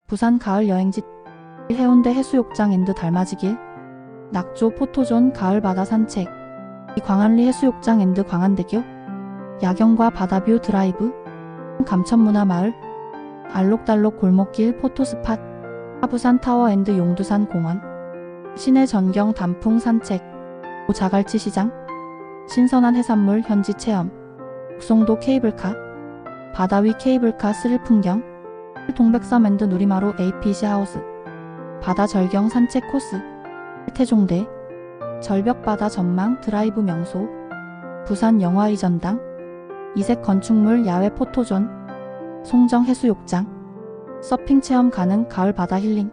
부산 가을 여행지 해운대 해수욕장 앤드 달맞이길 낙조 포토존 가을 바다 산책 광안리 해수욕장 앤드 광안대교 야경과 바다뷰 드라이브 감천문화마을 알록달록 골목길 포토스팟 하부산 타워 앤드 용두산 공원 시내 전경 단풍 산책 자갈치 시장 신선한 해산물 현지 체험 옥송도 케이블카 바다 위 케이블카 스릴 풍경 동백섬 앤드 누리마루 APC 하우스 바다 절경 산책 코스 태종대 절벽바다 전망 드라이브 명소 부산 영화 이전당 이색 건축물 야외 포토존 송정 해수욕장 서핑 체험 가능 가을 바다 힐링